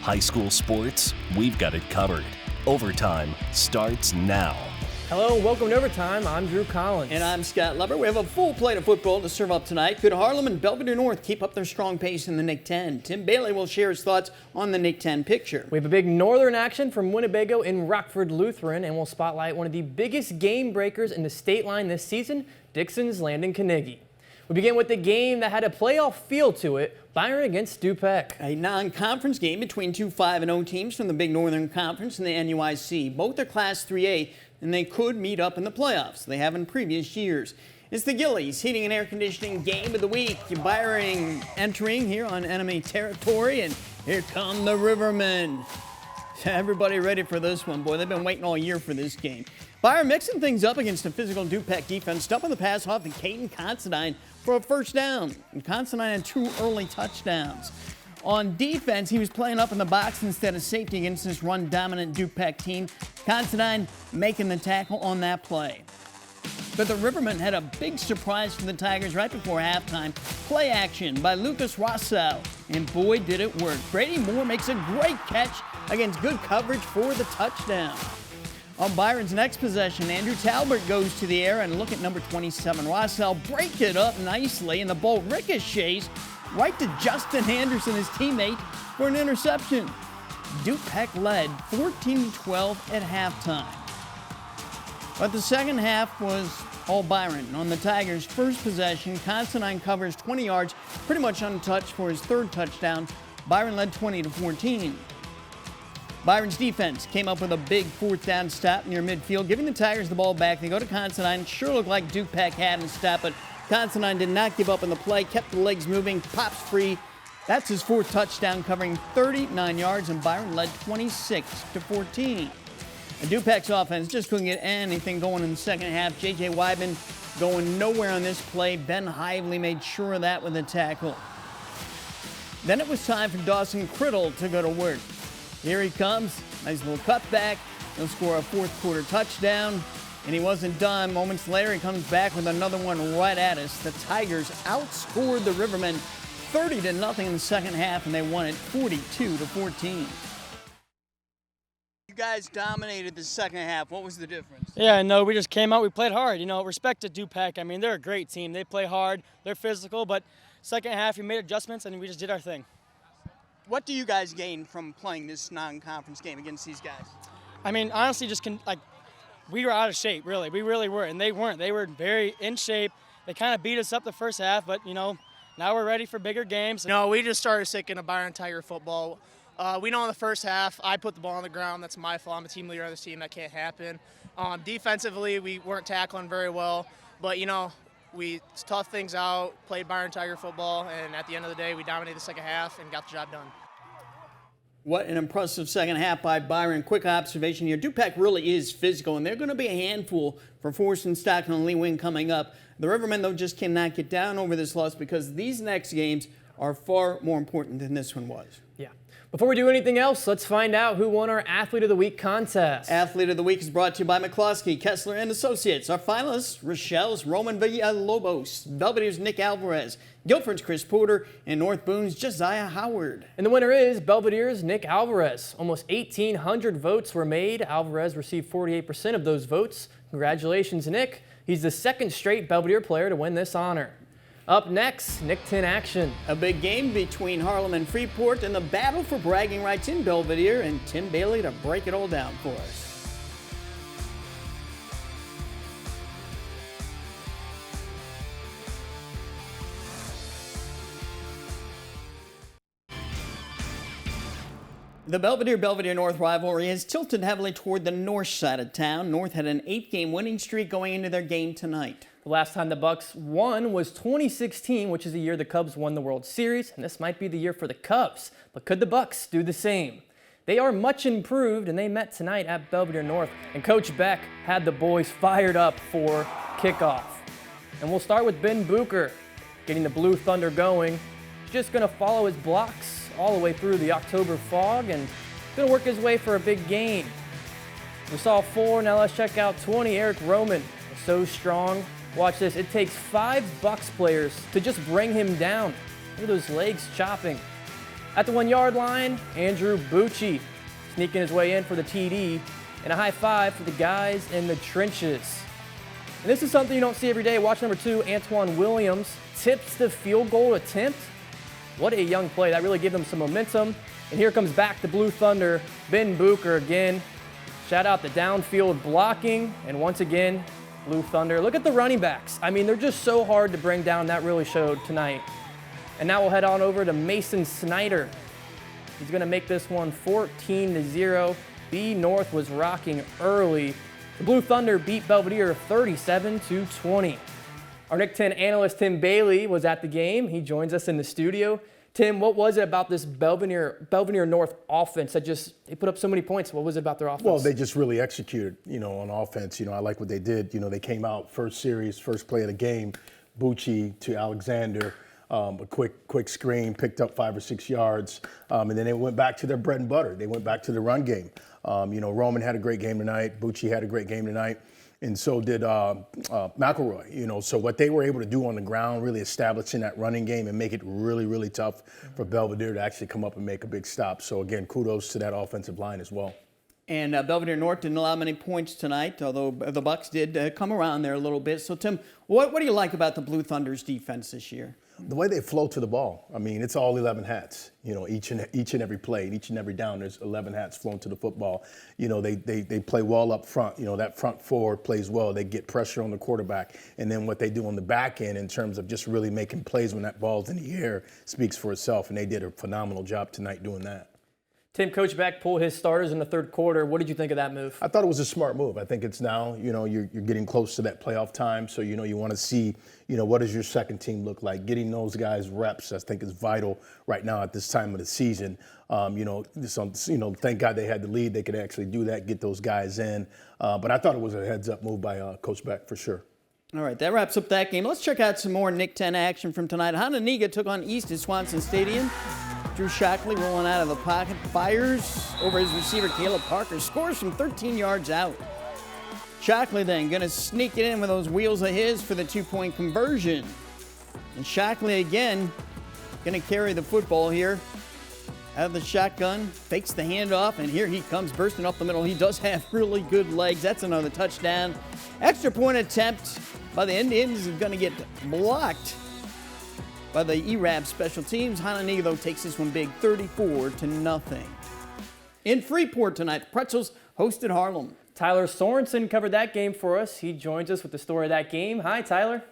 High school sports, we've got it covered. Overtime starts now. Hello and welcome to Overtime. I'm Drew Collins. And I'm Scott Lover. We have a full plate of football to serve up tonight. Could Harlem and Belvidere North keep up their strong pace in the Knigge 10? Tim Bailey will share his thoughts on the Knigge 10 picture. We have a big northern action from Winnebago in Rockford Lutheran, and we'll spotlight one of the biggest game breakers in the state line this season, Dixon's Landon Knigge. We begin with the game that had a playoff feel to it, Byron against Du-Pec. A non-conference game between two 5-0 teams from the Big Northern Conference and the NUIC. Both are Class 3A, and they could meet up in the playoffs. They have in previous years. It's the Gillies Heating and Air Conditioning Game of the Week. Byron entering here on enemy territory, and here come the Rivermen. Everybody ready for this one, boy. They've been waiting all year for this game. Byron mixing things up against a physical Du-Pec defense, stumping the pass off to Caden Considine for a first down. And Considine had 2 early touchdowns. On defense, he was playing up in the box instead of safety against this run-dominant Du-Pec team. Considine making the tackle on that play. But the Rivermen had a big surprise for the Tigers right before halftime. Play action by Lucas Rossell, and boy did it work. Brady Moore makes a great catch against good coverage for the touchdown. On Byron's next possession, Andrew Talbot goes to the air, and look at number 27. Rossell break it up nicely, and the ball ricochets right to Justin Anderson, his teammate, for an interception. Du-Pec led 14-12 at halftime. But the second half was all Byron. On the Tigers' first possession, Considine covers 20 yards, pretty much untouched for his third touchdown. Byron led 20-14. Byron's defense came up with a big fourth down stop near midfield, giving the Tigers the ball back. They go to Considine. Sure looked like Du-Pec had him stop, but Considine did not give up on the play, kept the legs moving, pops free. That's his fourth touchdown, covering 39 yards, and Byron led 26-14. And Du-Pec's offense just couldn't get anything going in the second half. J.J. Weidman going nowhere on this play. Ben Hively made sure of that with a tackle. Then it was time for Dawson Criddle to go to work. Here he comes, nice little cutback. He'll score a fourth quarter touchdown, and he wasn't done. Moments later, he comes back with another one right at us. The Tigers outscored the Rivermen 30-0 in the second half, and they won it 42-14. You guys dominated the second half. What was the difference? Yeah, no, we just came out, we played hard. You know, respect to Du-Pec. I mean, they're a great team. They play hard, they're physical, but second half, we made adjustments, and we just did our thing. What do you guys gain from playing this non-conference game against these guys? I mean, honestly, we were out of shape, really. We really were, and they weren't. They were very in shape. They kind of beat us up the first half, but, you know, now we're ready for bigger games. No, we just started sticking to Byron Tiger football. We know in the first half, I put the ball on the ground. That's my fault. I'm a team leader of this team. That can't happen. Defensively, we weren't tackling very well, but, you know, we toughed things out, played Byron Tiger football, and at the end of the day, we dominated the second half and got the job done. What an impressive second half by Byron. Quick observation here. Du-Pec really is physical, and they're going to be a handful for Forrest and Stockton and Lee Wing coming up. The Rivermen, though, just cannot get down over this loss because these next games are far more important than this one was. Yeah. Before we do anything else, let's find out who won our Athlete of the Week contest. Athlete of the Week is brought to you by McCloskey, Kessler, and Associates. Our finalists, Rochelle's Roman Villalobos, Belvidere's Nick Alvarez, Guilford's Chris Porter, and North Boone's Josiah Howard. And the winner is Belvidere's Nick Alvarez. Almost 1,800 votes were made. Alvarez received 48% of those votes. Congratulations, Nick. He's the second straight Belvidere player to win this honor. Up next, Knigge 10 action. A big game between Harlem and Freeport and the battle for bragging rights in Belvidere, and Tim Bailey to break it all down for us. The Belvidere North rivalry has tilted heavily toward the north side of town. North had an 8-game winning streak going into their game tonight. The last time the Bucks won was 2016, which is the year the Cubs won the World Series, and this might be the year for the Cubs. But could the Bucks do the same? They are much improved, and they met tonight at Belvidere North, and Coach Beck had the boys fired up for kickoff. And we'll start with Ben Bucher, getting the Blue Thunder going. Just going to follow his blocks all the way through the October fog, and going to work his way for a big gain. We saw 4, now let's check out 20. Eric Roman is so strong. Watch this, it takes 5 Bucks players to just bring him down. Look at those legs chopping. At the 1-yard line, Andrew Bucci sneaking his way in for the TD, and a high five for the guys in the trenches. And this is something you don't see every day. Watch number 2, Antoine Williams tips the field goal attempt. What a young play. That really gave them some momentum. And here comes back the Blue Thunder, Ben Bucher again. Shout out the downfield blocking, and once again, Blue Thunder. Look at the running backs. I mean, they're just so hard to bring down. That really showed tonight. And now we'll head on over to Mason Snyder. He's going to make this one 14-0. B North was rocking early. The Blue Thunder beat Belvidere 37-20. Our Nick 10 analyst Tim Bailey was at the game. He joins us in the studio. Tim, what was it about this Belvidere North offense that they put up so many points? What was it about their offense? Well, they just really executed, on offense. I like what they did. They came out first series, first play of the game, Bucci to Alexander. A quick screen, picked up 5 or 6 yards, and then they went back to their bread and butter. They went back to the run game. Roman had a great game tonight. Bucci had a great game tonight, and so did McElroy. So what they were able to do on the ground, really establishing that running game and make it really, really tough for Belvidere to actually come up and make a big stop. So again, kudos to that offensive line as well. And Belvidere North didn't allow many points tonight, although the Bucks did come around there a little bit. So, Tim, what do you like about the Blue Thunder's defense this year? The way they flow to the ball. I mean, it's all 11 hats. Each and every play, each and every down, there's 11 hats flowing to the football. They play well up front. That front four plays well. They get pressure on the quarterback. And then what they do on the back end in terms of just really making plays when that ball's in the air speaks for itself. And they did a phenomenal job tonight doing that. Tim, Coach Beck pulled his starters in the third quarter. What did you think of that move? I thought it was a smart move. I think it's now, you're getting close to that playoff time. So, you want to see, what does your second team look like? Getting those guys reps, I think, is vital right now at this time of the season. Thank God they had the lead. They could actually do that, get those guys in. But I thought it was a heads-up move by Coach Beck for sure. All right, that wraps up that game. Let's check out some more Nick 10 action from tonight. Knigge took on East at Swanson Stadium. Drew Shockley rolling out of the pocket, fires over his receiver, Caleb Parker, scores from 13 yards out. Shockley then going to sneak it in with those wheels of his for the 2-point conversion. And Shockley again going to carry the football here out of the shotgun, fakes the handoff, and here he comes bursting up the middle. He does have really good legs. That's another touchdown. Extra point attempt by the Indians is going to get blocked by the ERAB special teams. Knigge, though, takes this one big, 34-0. In Freeport tonight, the Pretzels hosted Harlem. Tyler Sorensen covered that game for us. He joins us with the story of that game. Hi, Tyler.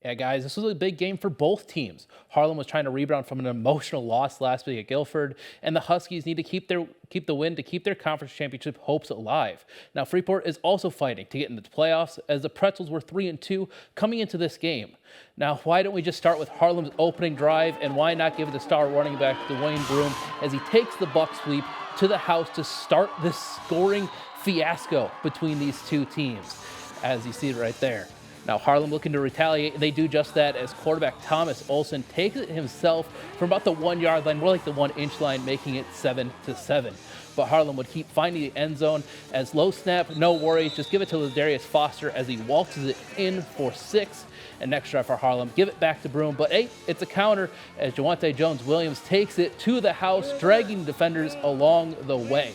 Yeah, guys, this was a big game for both teams. Harlem was trying to rebound from an emotional loss last week at Guilford, and the Huskies need to keep the win to keep their conference championship hopes alive. Now, Freeport is also fighting to get into the playoffs, as the Pretzels were 3-2 coming into this game. Now, why don't we just start with Harlem's opening drive, and why not give it to star running back Dwayne Broom as he takes the buck sweep to the house to start this scoring fiasco between these two teams, as you see it right there. Now, Harlem looking to retaliate, and they do just that as quarterback Thomas Olson takes it himself from about the 1-yard line, more like the 1-inch line, making it 7-7. But Harlem would keep finding the end zone as low snap, no worries, just give it to Ladarius Foster as he waltzes it in for 6. And next drive for Harlem, give it back to Broom, but hey, it's a counter as Jawante Jones-Williams takes it to the house, dragging defenders along the way.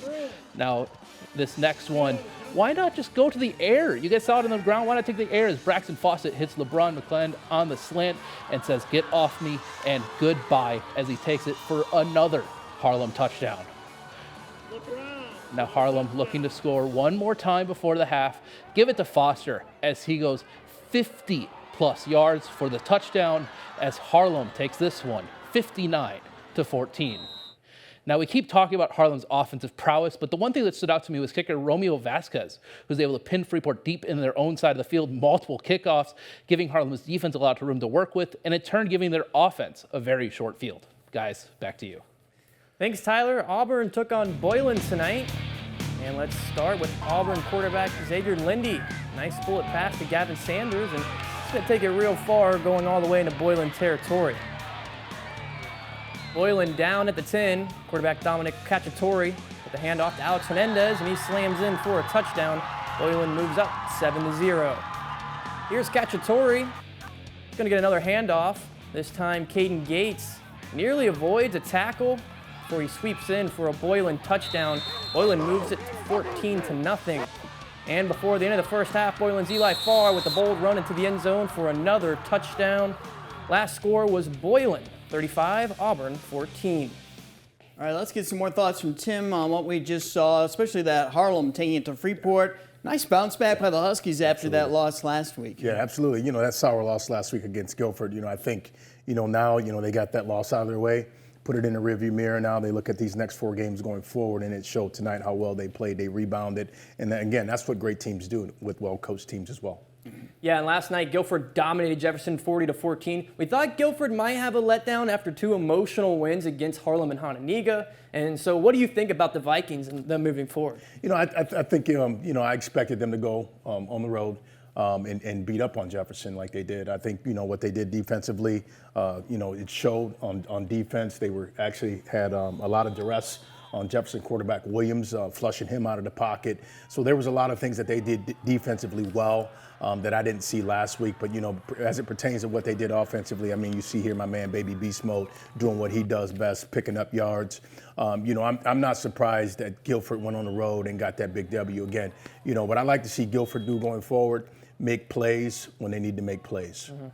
Now, this next one, why not just go to the air? You guys saw it on the ground. Why not take the air as Braxton Fawcett hits LeBron McClellan on the slant and says, "Get off me," and goodbye as he takes it for another Harlem touchdown. Now Harlem looking to score one more time before the half. Give it to Foster as he goes 50-plus yards for the touchdown as Harlem takes this one 59-14. Now, we keep talking about Harlem's offensive prowess, but the one thing that stood out to me was kicker Romeo Vasquez, who was able to pin Freeport deep in their own side of the field, multiple kickoffs, giving Harlem's defense a lot of room to work with, and in turn giving their offense a very short field. Guys, back to you. Thanks, Tyler. Auburn took on Boylan tonight. And let's start with Auburn quarterback Xavier Lindy. Nice bullet pass to Gavin Sanders, and it's going to take it real far, going all the way into Boylan territory. Boylan down at the 10. Quarterback Dominic Cacciatore with the handoff to Alex Hernandez, and he slams in for a touchdown. Boylan moves up 7-0. Here's Cacciatore. He's going to get another handoff. This time, Caden Gates nearly avoids a tackle before he sweeps in for a Boylan touchdown. Boylan moves it to 14-0. And before the end of the first half, Boylan's Eli Farr with the bold run into the end zone for another touchdown. Last score was Boylan 35, Auburn 14. All right, let's get some more thoughts from Tim on what we just saw, especially that Harlem taking it to Freeport. Nice bounce back by the Huskies after that loss last week. Yeah, absolutely. You know, that sour loss last week against Guilford, you know, I think, you know, now, you know, they got that loss out of their way, put it in the rearview mirror. Now they look at these next 4 games going forward, and it showed tonight how well they played. They rebounded. And then, again, that's what great teams do with well-coached teams as well. Yeah, and last night, Guilford dominated Jefferson 40-14. We thought Guilford might have a letdown after 2 emotional wins against Harlem and Knigge. And so what do you think about the Vikings and them moving forward? You know, I think, you know, I expected them to go on the road and beat up on Jefferson like they did. I think, you know, what they did defensively, you know, it showed on defense. They were actually had a lot of duress on Jefferson quarterback Williams, flushing him out of the pocket. So there was a lot of things that they did defensively well that I didn't see last week. But, you know, as it pertains to what they did offensively, I mean, you see here my man, Baby Beast Mode, doing what he does best, picking up yards. You know, I'm not surprised that Guilford went on the road and got that big W again. You know, what I like to see Guilford do going forward, make plays when they need to make plays. Mm-hmm.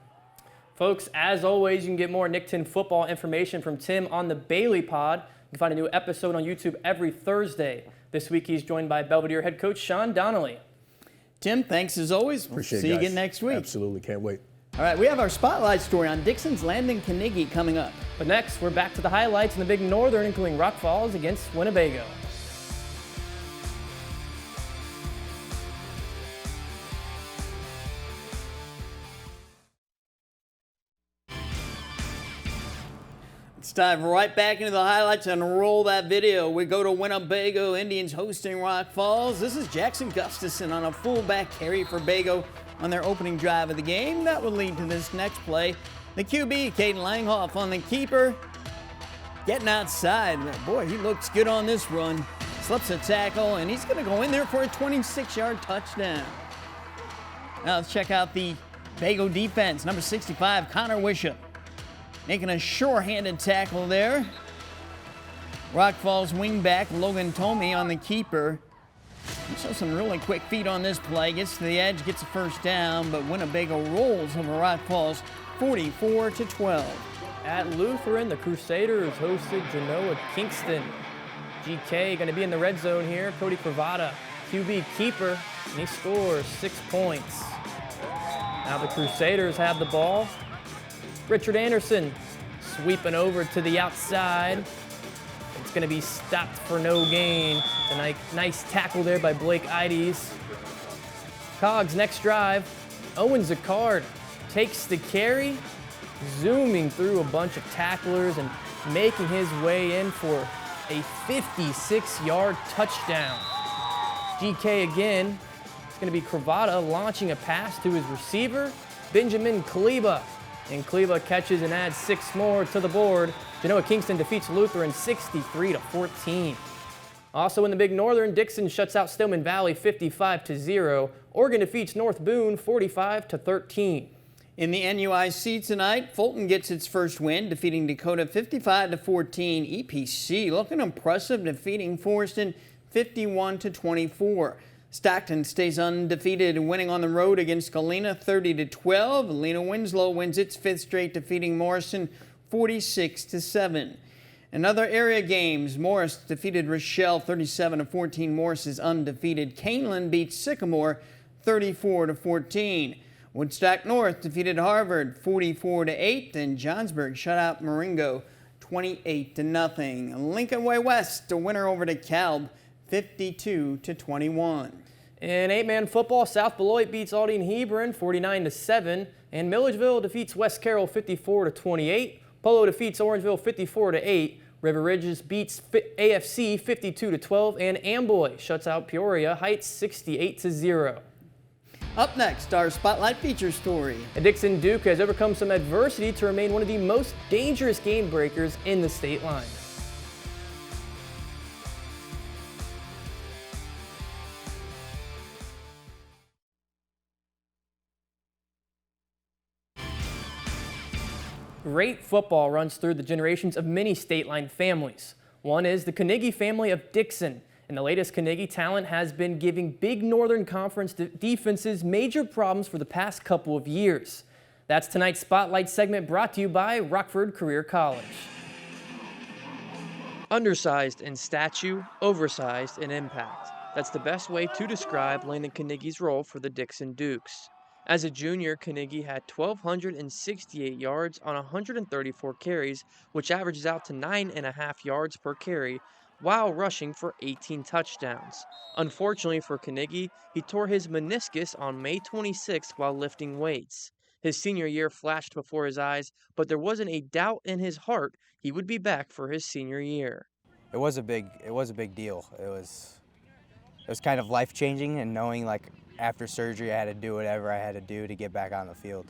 Folks, as always, you can get more Nick 10 football information from Tim on the Bailey Pod. You can find a new episode on YouTube every Thursday. This week, he's joined by Belvidere head coach Sean Donnelly. Tim, thanks as always. Appreciate it, See you guys. again next week. Absolutely, can't wait. All right, we have our spotlight story on Dixon's Landon Knigge coming up. But next, we're back to the highlights in the Big Northern, including Rock Falls against Winnebago. Let's dive right back into the highlights and roll that video. We go to Winnebago Indians hosting Rock Falls. This is Jackson Gustafson on a fullback carry for Bago on their opening drive of the game. That will lead to this next play. The QB, Caden Langhoff, on the keeper, getting outside. Boy, he looks good on this run. Slips a tackle, and he's going to go in there for a 26-yard touchdown. Now let's check out the Bago defense. Number 65, Connor Wishop, making a sure-handed tackle there. Rock Falls wingback Logan Tomey on the keeper. Show some really quick feet on this play. Gets to the edge, gets a first down, but Winnebago rolls over Rock Falls 44-12. At Lutheran, the Crusaders hosted Genoa Kingston. GK going to be in the red zone here. Cody Cravata, QB keeper, and he scores 6 points. Now the Crusaders have the ball. Richard Anderson sweeping over to the outside. It's going to be stopped for no gain. A nice tackle there by Blake Ides. Cogs next drive. Owen Zacard takes the carry, zooming through a bunch of tacklers and making his way in for a 56-yard touchdown. GK again. It's going to be Cravata launching a pass to his receiver, Benjamin Kleba. And Kleba catches and adds 6 more to the board. Genoa Kingston defeats Lutheran 63-14. Also in the Big Northern, Dixon shuts out Stillman Valley 55-0. Oregon defeats North Boone 45-13. In the NUIC tonight, Fulton gets its first win, defeating Dakota 55-14. EPC looking impressive, defeating Forston 51-24. Stockton stays undefeated, winning on the road against Galena 30-12. Lena Winslow wins its 5th straight, defeating Morrison 46-7. In other area games, Morris defeated Rochelle 37-14. Morris is undefeated. Canelan beats Sycamore 34-14. Woodstock North defeated Harvard 44-8, and Johnsburg shut out Marengo 28-0. Lincoln Way West, a winner over DeKalb 52-21. In 8-man football, South Beloit beats Aldine Hebron 49-7, and Milledgeville defeats West Carroll 54-28. Polo defeats Orangeville 54-8. River Ridges beats AFC 52-12, and Amboy shuts out Peoria Heights 68-0. Up next, our Spotlight feature story. Dixon Duke has overcome some adversity to remain one of the most dangerous game breakers in the state line. Great football runs through the generations of many state line families. One is the Knigge family of Dixon, and the latest Knigge talent has been giving big Northern Conference defenses major problems for the past couple of years. That's tonight's Spotlight segment, brought to you by Rockford Career College. Undersized in stature, oversized in impact. That's the best way to describe Landon Knigge's role for the Dixon Dukes. As a junior, Knigge had 1,268 yards on 134 carries, which averages out to 9.5 yards per carry, while rushing for 18 touchdowns. Unfortunately for Knigge, he tore his meniscus on May 26th while lifting weights. His senior year flashed before his eyes, but there wasn't a doubt in his heart he would be back for his senior year. It was a big deal. It was kind of life-changing, and knowing like after surgery I had to do whatever I had to do to get back on the field.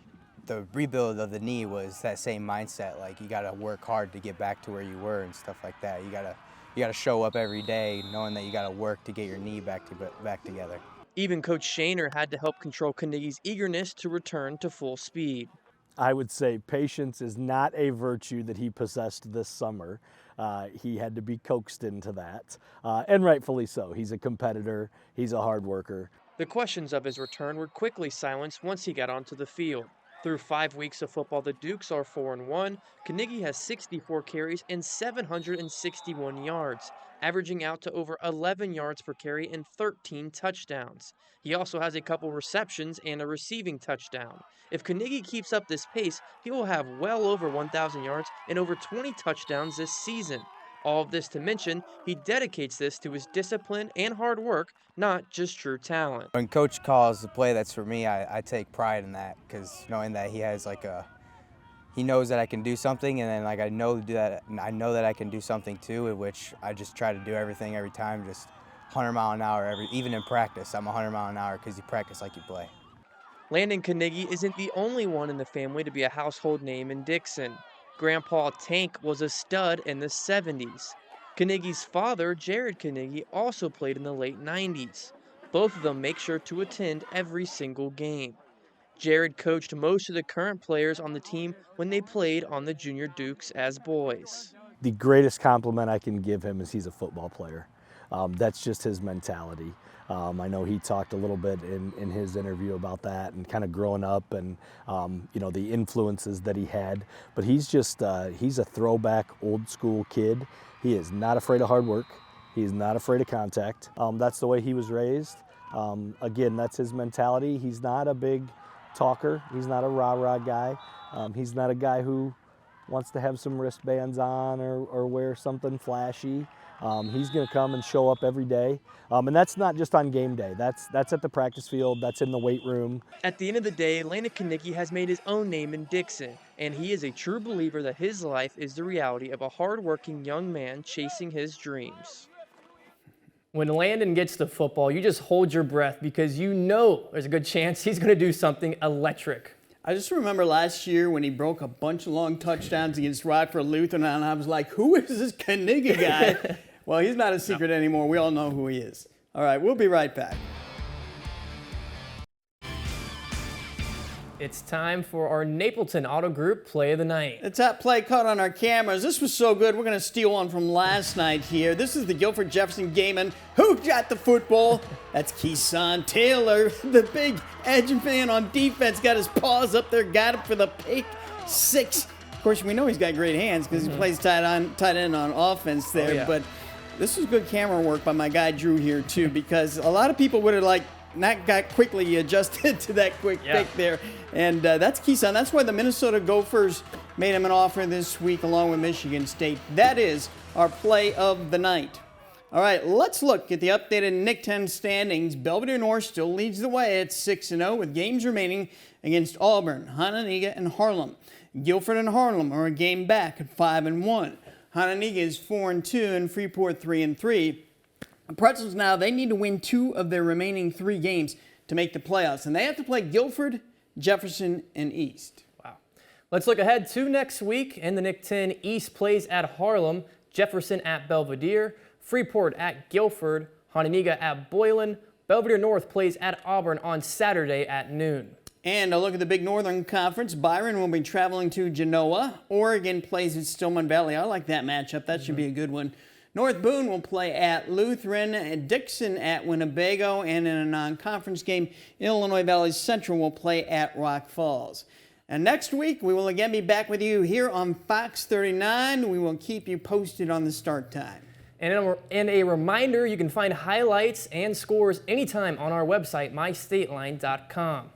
The rebuild of the knee was that same mindset, like you got to work hard to get back to where you were and stuff like that. You got to show up every day knowing that you got to work to get your knee back together. Even Coach Shaner had to help control Knigge's eagerness to return to full speed. I would say patience is not a virtue that he possessed this summer. He had to be coaxed into that, and rightfully so. He's a competitor, he's a hard worker. The questions of his return were quickly silenced once he got onto the field. Through 5 weeks of football, the Dukes are 4-1. Knigge has 64 carries and 761 yards, averaging out to over 11 yards per carry and 13 touchdowns. He also has a couple receptions and a receiving touchdown. If Knigge keeps up this pace, he will have well over 1,000 yards and over 20 touchdowns this season. All of this to mention, he dedicates this to his discipline and hard work, not just true talent. When Coach calls the play that's for me, I take pride in that, because knowing that he has he knows that I can do something, and then like I know that I can do something too, in which I just try to do everything every time, just 100 mile an hour even in practice. I'm 100 mile an hour because you practice like you play. Landon Knigge isn't the only one in the family to be a household name in Dixon. Grandpa Tank was a stud in the 70s. Knigge's father, Jared Knigge, also played in the late 90s. Both of them make sure to attend every single game. Jared coached most of the current players on the team when they played on the Junior Dukes as boys. The greatest compliment I can give him is he's a football player. That's just his mentality. I know he talked a little bit in his interview about that and kind of growing up and the influences that he had. But he's just he's a throwback, old school kid. He is not afraid of hard work. He is not afraid of contact. That's the way he was raised. Again, that's his mentality. He's not a big talker. He's not a rah-rah guy. He's not a guy who wants to have some wristbands on or wear something flashy. He's going to come and show up every day. And that's not just on game day. That's at the practice field. That's in the weight room. At the end of the day, Landon Knigge has made his own name in Dixon, and he is a true believer that his life is the reality of a hard-working young man chasing his dreams. When Landon gets to football, you just hold your breath because you know there's a good chance he's going to do something electric. I just remember last year when he broke a bunch of long touchdowns against Rockford Lutheran, and I was like, who is this Knigge guy? Well, he's not a secret anymore. We all know who he is. All right, we'll be right back. It's time for our Napleton Auto Group Play of the Night. The top play caught on our cameras. This was so good, we're going to steal one from last night here. This is the Guilford Jefferson game, and who got the football? That's Keeson Taylor, the big edge man on defense, got his paws up there, got him for the pick six. Of course, we know he's got great hands because he plays tight end on offense there, but this was good camera work by my guy Drew here too, because a lot of people would have not got quickly adjusted to that quick pick there. And that's Keeson. That's why the Minnesota Gophers made him an offer this week along with Michigan State. That is our play of the night. All right, let's look at the updated Nick 10 standings. Belvidere North still leads the way at 6-0 with games remaining against Auburn, Knigge, and Harlem. Guilford and Harlem are a game back at 5-1. Knigge is 4-2 and Freeport 3-3. The Pretzels now, they need to win 2 of their remaining 3 games to make the playoffs. And they have to play Guilford, Jefferson, and East. Wow. Let's look ahead to next week. In the Nick 10, East plays at Harlem, Jefferson at Belvidere, Freeport at Guilford, Knigge at Boylan. Belvidere North plays at Auburn on Saturday at noon. And a look at the Big Northern Conference. Byron will be traveling to Genoa. Oregon plays at Stillman Valley. I like that matchup. That should be a good one. North Boone will play at Lutheran, Dixon at Winnebago, and in a non-conference game, Illinois Valley Central will play at Rock Falls. And next week, we will again be back with you here on Fox 39. We will keep you posted on the start time. And a reminder, you can find highlights and scores anytime on our website, mystateline.com.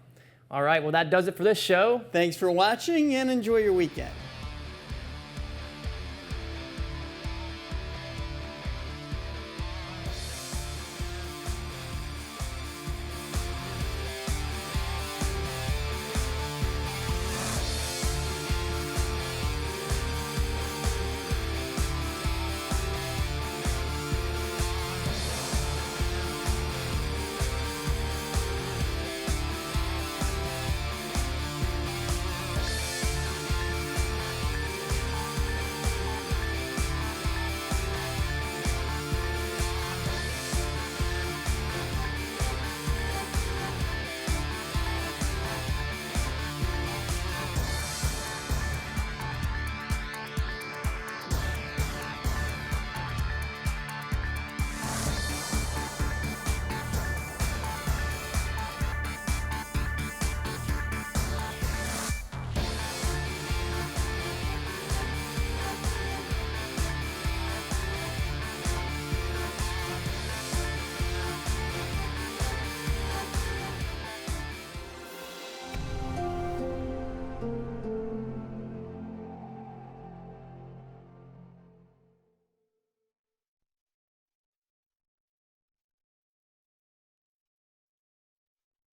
All right, well, that does it for this show. Thanks for watching and enjoy your weekend.